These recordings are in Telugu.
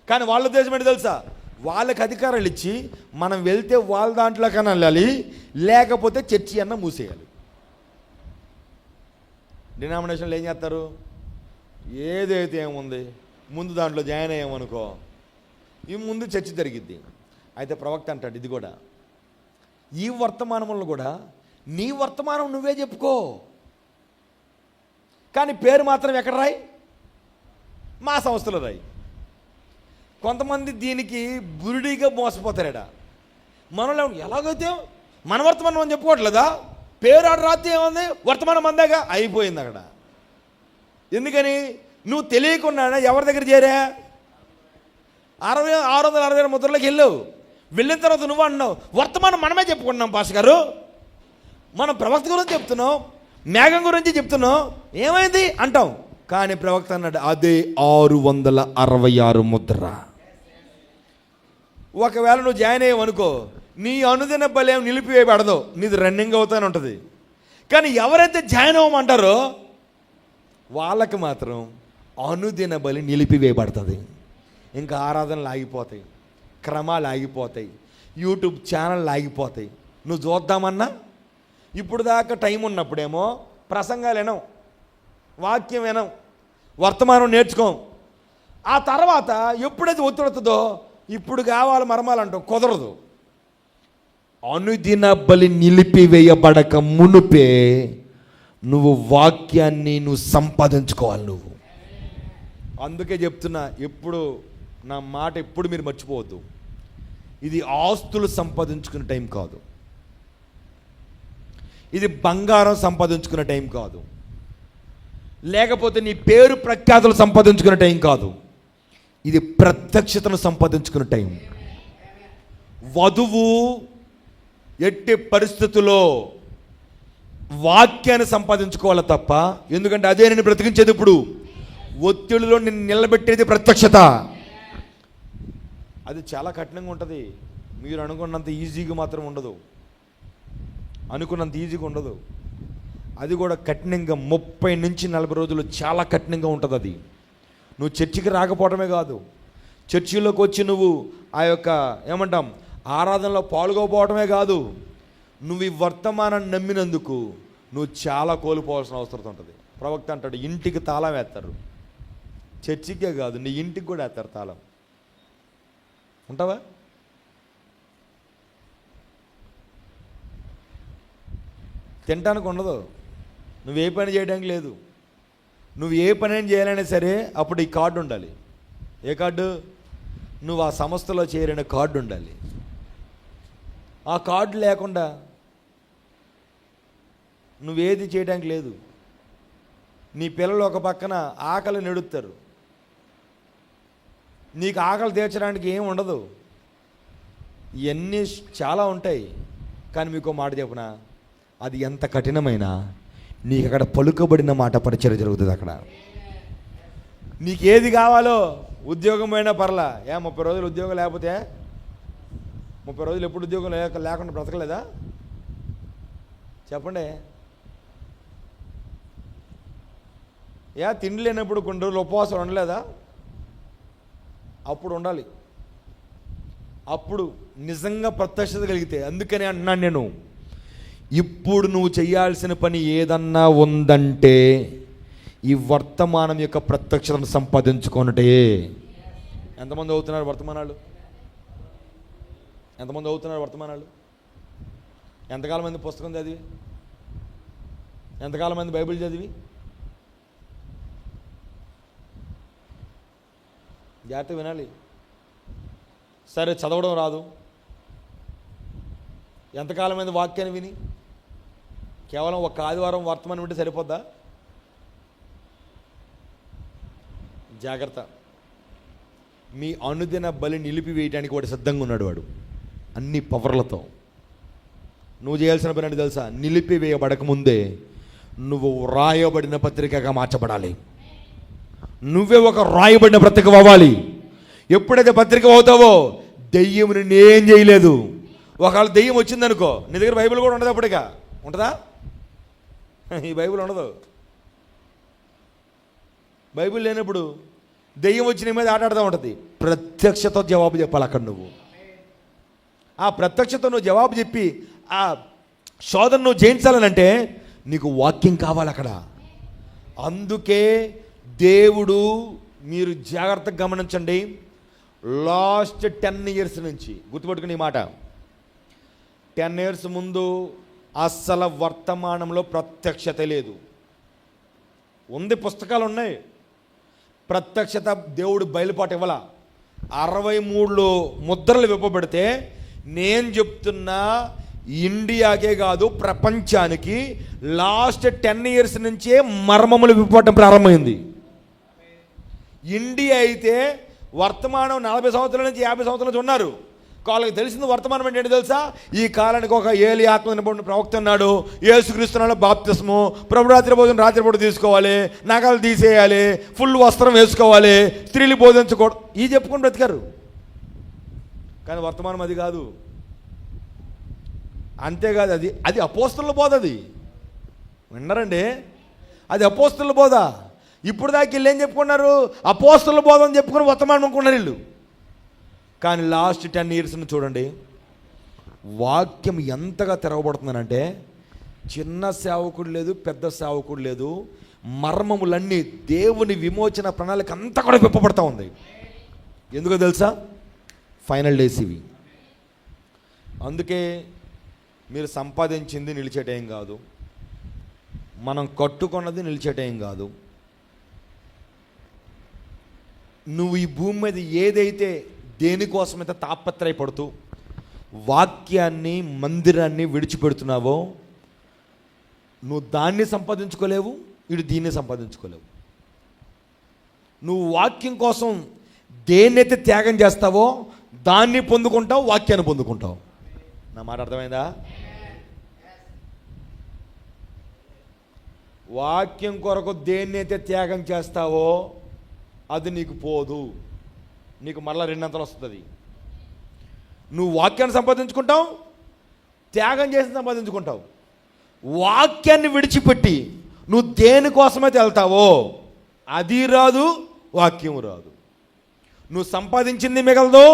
కానీ వాళ్ళ ఉద్దేశం ఏంటి తెలుసా? వాళ్ళకి అధికారాలు ఇచ్చి మనం వెళ్తే వాళ్ళ దాంట్లోకన్నా వెళ్ళాలి, లేకపోతే చర్చి అన్న మూసేయాలి. డినామినేషన్లు ఏం చేస్తారు? ఏదైతే ఏముంది ముందు దాంట్లో జాయిన్ అయ్యామనుకో, ఈ ముందు చర్చి జరిగిద్ది. అయితే ప్రవక్త అంటాడు, ఇది కూడా ఈ వర్తమానంలో కూడా నీ వర్తమానం నువ్వే చెప్పుకో, కానీ పేరు మాత్రం ఎక్కడ రాయి? మా సంస్థలో రాయి. కొంతమంది దీనికి బురుడిగా మోసపోతారట. మనలో ఎలాగైతే మన వర్తమానం అని చెప్పుకోవట్లేదా? పేరు ఆడ రాస్తే ఏముంది, వర్తమానం అందాగా అయిపోయింది అక్కడ. ఎందుకని? నువ్వు తెలియకుండా ఎవరి దగ్గర చేరా? 666 ముద్రలోకి వెళ్ళావు. వెళ్ళిన తర్వాత నువ్వు అన్నావు, వర్తమానం మనమే చెప్పుకుంటున్నాం పాస్ గారు, మనం ప్రవక్త గురించి చెప్తున్నాం, మేఘం గురించి చెప్తున్నాం, ఏమైంది అంటాం. కానీ ప్రవక్త అన్నాడు, అదే 666 ముద్ర. ఒకవేళ నువ్వు జాయిన్ అయ్యావనుకో, నీ అనుదిన బలి ఏం నిలిపివేయబడదు, నీది రన్నింగ్ అవుతానే ఉంటుంది. కానీ ఎవరైతే జాయిన్ అవ్వమంటారో వాళ్ళకి మాత్రం అనుదిన బలి నిలిపివేయబడుతుంది. ఇంకా ఆరాధనలు ఆగిపోతాయి, క్రమాలు ఆగిపోతాయి, యూట్యూబ్ ఛానళ్ళు ఆగిపోతాయి. నువ్వు చూద్దామన్నా ఇప్పుడు దాకా టైం ఉన్నప్పుడేమో ప్రసంగాలు వినం, వాక్యం వినం, వర్తమానం నేర్చుకోం. ఆ తర్వాత ఎప్పుడైతే ఒత్తిడుతుందో ఇప్పుడు కావాలి మరమాలంటాం, కుదరదు. అనుదిన బలి నిలిపివేయబడక మునుపే నువ్వు వాక్యాన్ని నువ్వు సంపాదించుకోవాలి. నువ్వు అందుకే చెప్తున్నా, ఎప్పుడు నా మాట ఎప్పుడు మీరు మర్చిపోవద్దు. ఇది ఆస్తులు సంపాదించుకునే టైం కాదు, ఇది బంగారం సంపాదించుకునే టైం కాదు, లేకపోతే నీ పేరు ప్రఖ్యాతులు సంపాదించుకునే టైం కాదు. ఇది ప్రత్యక్షతను సంపాదించుకునే టైం. వధువు ఎట్టి పరిస్థితుల్లో వాక్యాన్ని సంపాదించుకోవాలి తప్ప, ఎందుకంటే అదే నేను బ్రతికించేది. ఇప్పుడు ఒత్తిడిలో నిన్ను నిలబెట్టేది ప్రత్యక్షత. అది చాలా కఠినంగా ఉంటుంది. మీరు అనుకున్నంత ఈజీగా మాత్రం ఉండదు, అనుకున్నంత ఈజీగా ఉండదు. అది కూడా కఠినంగా 30 నుంచి 40 రోజులు చాలా కఠినంగా ఉంటుంది. అది నువ్వు చర్చికి రాకపోవటమే కాదు, చర్చిలోకి వచ్చి నువ్వు ఆ యొక్క ఏమంటాం ఆరాధనలో పాల్గొపోవటమే కాదు, నువ్వు ఈ వర్తమానాన్ని నమ్మినందుకు నువ్వు చాలా కోల్పోవాల్సిన అవసరం ఉంటుంది. ప్రవక్త అంటాడు, ఇంటికి తాళం వేస్తారు, చర్చికే కాదు నీ ఇంటికి కూడా వేస్తారు తాళం. ఉంటావా? తినడానికి ఉండదు, నువ్వు ఏ పని చేయడానికి లేదు. నువ్వు ఏ పని చేయాలైనా సరే అప్పుడు ఈ కార్డు ఉండాలి. ఏ కార్డు? నువ్వు ఆ సంస్థలో చేరిన కార్డు ఉండాలి. ఆ కార్డు లేకుండా నువ్వేది చేయడానికి లేదు. నీ పిల్లలు ఒక పక్కన ఆకలి నెడుస్తారు, నీకు ఆకలి తీర్చడానికి ఏం ఉండదు. ఇవన్నీ చాలా ఉంటాయి. కానీ మీకు మాట చెప్పనా, అది ఎంత కఠినమైనా నీకు అక్కడ పలుకబడిన మాట పరిచయం జరుగుతుంది. అక్కడ నీకు ఏది కావాలో, ఉద్యోగం పోయినా పర్లా. 30 రోజులు ఉద్యోగం లేకపోతే 30 రోజులు ఎప్పుడు ఉద్యోగం లేకుండా బ్రతకలేదా? చెప్పండి. తిండి లేనప్పుడు కొన్ని రోజులు ఉపవాసం ఉండలేదా? అప్పుడు ఉండాలి. అప్పుడు నిజంగా ప్రత్యక్షత కలిగితే. అందుకనే అన్నాను నేను, ఇప్పుడు నువ్వు చేయాల్సిన పని ఏదన్నా ఉందంటే ఈ వర్తమానం యొక్క ప్రత్యక్షతను సంపాదించుకోనటే. ఎంతమంది అవుతున్నారు వర్తమానాలు? ఎంతమంది అవుతున్నారు వర్తమానాలు? ఎంతకాలం మంది పుస్తకం చదివి, ఎంతకాలం మంది బైబిల్ చదివి? జాగ్రత్త వినాలి. సరే చదవడం రాదు, ఎంతకాలం మంది వాక్యాన్ని విని కేవలం ఒక ఆదివారం వర్తమానం వింటే సరిపోద్దా? జాగ్రత్త. మీ అనుదిన బలి నిలిపివేయడానికి వాడు సిద్ధంగా ఉన్నాడు. వాడు అన్ని పవర్లతో. నువ్వు చేయాల్సిన పని అంటే తెలుసా? నిలిపివేయబడక ముందే నువ్వు రాయబడిన పత్రికగా మార్చబడాలి. నువ్వే ఒక రాయబడిన పత్రిక అవ్వాలి. ఎప్పుడైతే పత్రిక అవుతావో దెయ్యం నిన్నేం చేయలేదు. ఒకవేళ దెయ్యం వచ్చిందనుకో, నీ దగ్గర బైబిల్ కూడా ఉండదు. అప్పటికా ఉంటుందా? ఈ బైబిల్ ఉండదు. బైబిల్ లేనప్పుడు దెయ్యం వచ్చి నీ మీద ఆటాడుతూ ఉంటుంది. ప్రత్యక్షతో జవాబు చెప్పాలి అక్కడ నువ్వు. ఆ ప్రత్యక్షతో నువ్వు జవాబు చెప్పి ఆ శోధన నువ్వు జయించాలనంటే నీకు వాక్యం కావాలి అక్కడ. అందుకే దేవుడు, మీరు జాగ్రత్తగా గమనించండి, లాస్ట్ 10 years నుంచి గుర్తుపెట్టుకుని ఈ మాట, 10 years ముందు అస్సలు వర్తమానంలో ప్రత్యక్షత లేదు. ఉంది, పుస్తకాలు ఉన్నాయి, ప్రత్యక్షత దేవుడు బయలుపాటు ఇవ్వాల. 63లో ముద్రలు విప్పబడితే నేను చెప్తున్నా ఇండియాకే కాదు ప్రపంచానికి లాస్ట్ 10 years నుంచే మర్మములు విప్పటం ప్రారంభమైంది. ఇండియా అయితే వర్తమానం 40 సంవత్సరాల నుంచి 50 సంవత్సరాల నుంచి ఉన్నారు. వాళ్ళకి తెలిసింది వర్తమానం అంటే ఏంటి తెలుసా? ఈ కాలానికి ఒక ఏలి ఆత్మ నింపబడిన ప్రవక్త ఉన్నాడు, యేసుక్రీస్తునామములో బాప్తిస్మము, ప్రభు రాత్రి భోజనం రాత్రిపూట తీసుకోవాలి, నగలు తీసేయాలి, ఫుల్ వస్త్రం వేసుకోవాలి, స్త్రీలు బోధించకూడదు, ఈ చెప్పుకొని బ్రతికారు. కానీ వర్తమానం అది కాదు. అంతేకాదు, అది అపోస్తలుల బోధ. అది విన్నారండి, అది అపోస్తలుల బోధ. ఇప్పుడు దాకా వీళ్ళు ఏం చెప్పుకున్నారు? అపోస్తలుల బోధ అని చెప్పుకొని వర్తమానం అనుకున్నారు వీళ్ళు. కానీ లాస్ట్ 10 years చూడండి, వాక్యం ఎంతగా తెరవబడుతుందనంటే చిన్న సేవకుడు లేదు, పెద్ద సేవకుడు లేదు, మర్మములన్నీ దేవుని విమోచన ప్రణాళిక అంతా కూడా విప్పబడతా ఉంది. ఎందుకో తెలుసా? ఫైనల్ డేస్ ఇవి. అందుకే మీరు సంపాదించింది నిలిచేటేం కాదు, మనం కట్టుకున్నది నిలిచేటేం కాదు. నువ్వు ఈ భూమి మీద ఏదైతే దేనికోసమైతే తాపత్రయపడుతూ వాక్యాన్ని, మందిరాన్ని విడిచిపెడుతున్నావో నువ్వు దాన్ని సంపాదించుకోలేవు, ఇటు దీన్ని సంపాదించుకోలేవు. నువ్వు వాక్యం కోసం దేన్నైతే త్యాగం చేస్తావో దాన్ని పొందుకుంటావు, వాక్యాన్ని పొందుకుంటావు. నా మాట అర్థమైందా? వాక్యం కొరకు దేన్నైతే త్యాగం చేస్తావో అది నీకు పోదు, నీకు మళ్ళా 2 అంతలు వస్తుంది. నువ్వు వాక్యాన్ని సంపాదించుకుంటావు, త్యాగం చేసి సంపాదించుకుంటావు. వాక్యాన్ని విడిచిపెట్టి నువ్వు దేనికోసమైతే వెళ్తావో అది రాదు, వాక్యం రాదు. నువ్వు సంపాదించింది మిగలదు,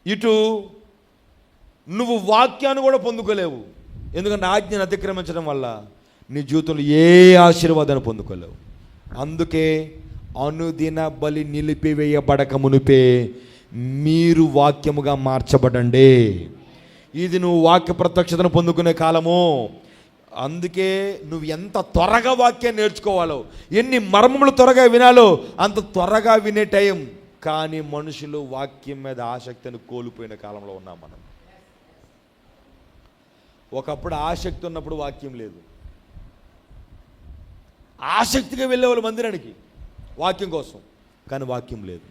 ఇటు నువ్వు వాక్యాన్ని కూడా పొందుకోలేవు. ఎందుకంటే ఆజ్ఞను అతిక్రమించడం వల్ల నీ జీవితంలో ఏ ఆశీర్వాదాన్ని పొందుకోలేవు. అందుకే అనుదిన బలి నిలిపివేయబడక మునిపే మీరు వాక్యముగా మార్చబడండి. ఇది నువ్వు వాక్య ప్రత్యక్షతను పొందుకునే కాలము. అందుకే నువ్వు ఎంత త్వరగా వాక్యాన్ని నేర్చుకోవాలో, ఎన్ని మర్మములు త్వరగా వినాలో అంత త్వరగా వినే టైం. కానీ మనుషులు వాక్యం మీద ఆసక్తిని కోల్పోయిన కాలంలో ఉన్నాం మనం. ఒకప్పుడు ఆసక్తి ఉన్నప్పుడు వాక్యం లేదు, ఆసక్తిగా వెళ్ళేవాళ్ళు మందిరానికి వాక్యం కోసం, కానీ వాక్యం లేదు.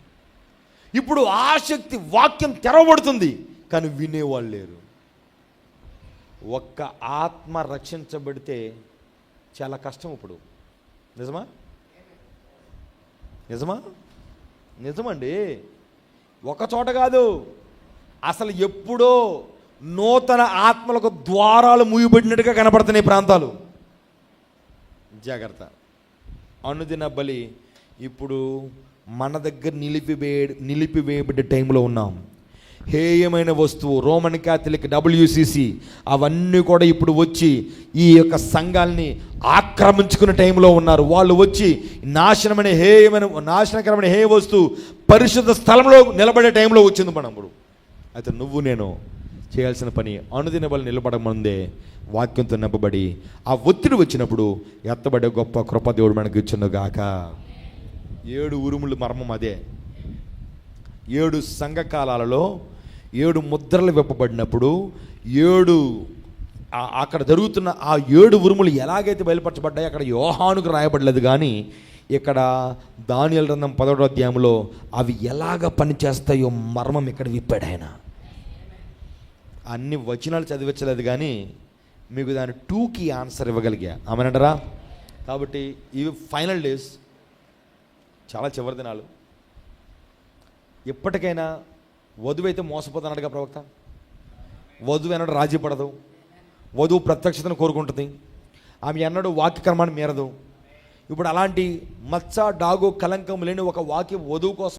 ఇప్పుడు ఆసక్తి, వాక్యం తెరవబడుతుంది కానీ వినేవాళ్ళు లేరు. ఒక్క ఆత్మ రక్షించబడితే చాలా కష్టం ఇప్పుడు. నిజమా? నిజమా? నిజమండి. ఒక చోట కాదు, అసలు ఎప్పుడో నూతన ఆత్మలకు ద్వారాలు మూయబడినట్టుగా కనపడుతున్నాయి ప్రాంతాలు. జాగ్రత్త. అనుదిన బలి ఇప్పుడు మన దగ్గర నిలిపివేయబడ్డ టైంలో ఉన్నాం. హేయమైన వస్తువు, రోమన్ క్యాథలిక్, WCC అవన్నీ కూడా ఇప్పుడు వచ్చి ఈ యొక్క సంఘాలని ఆక్రమించుకునే టైంలో ఉన్నారు. వాళ్ళు వచ్చి నాశనకరమైన హేయ వస్తువు పరిశుద్ధ స్థలంలో నిలబడే టైంలో వచ్చింది మనం ఇప్పుడు. అయితే నువ్వు నేను చేయాల్సిన పని అనుదిన బలి నిలబడక ముందే వాక్యంతో నింపబడి ఆ ఒత్తిడి వచ్చినప్పుడు ఎత్తబడే గొప్ప కృప దేవుడు మనకి ఇచ్చునుగాక. 7 ఉరుములు మర్మం అదే. 7 సంఘకాలాలలో 7 ముద్రలు విప్పబడినప్పుడు 7 అక్కడ జరుగుతున్న ఆ 7 ఉరుములు ఎలాగైతే బయలుపరచబడ్డాయి అక్కడ యోహానుకు రాయబడలేదు. కానీ ఇక్కడ దానియేలు గ్రంథం 11వ అధ్యాయంలో అవి ఎలాగ పనిచేస్తాయో మర్మం ఇక్కడ విప్పాడు ఆయన. అన్ని వచనాలు చదివించలేదు కానీ మీకు దాని 2కి ఆన్సర్ ఇవ్వగలిగా. ఆమెనంటారా? కాబట్టి ఇవి ఫైనల్ డేస్, చాలా చివరి దినాలు. ఎప్పటికైనా వధువు అయితే మోసపోతున్నాడుగా ప్రవక్త. వధువు ఎన్నడూ రాజీ పడదు, వధువు ప్రత్యక్షతను కోరుకుంటుంది, ఆమె ఎన్నడూ వాక్యకర్మాన్ని మీరదు. ఇప్పుడు అలాంటి మచ్చ డాగు కలంకం లేని ఒక వాక్యం వధువు కోసం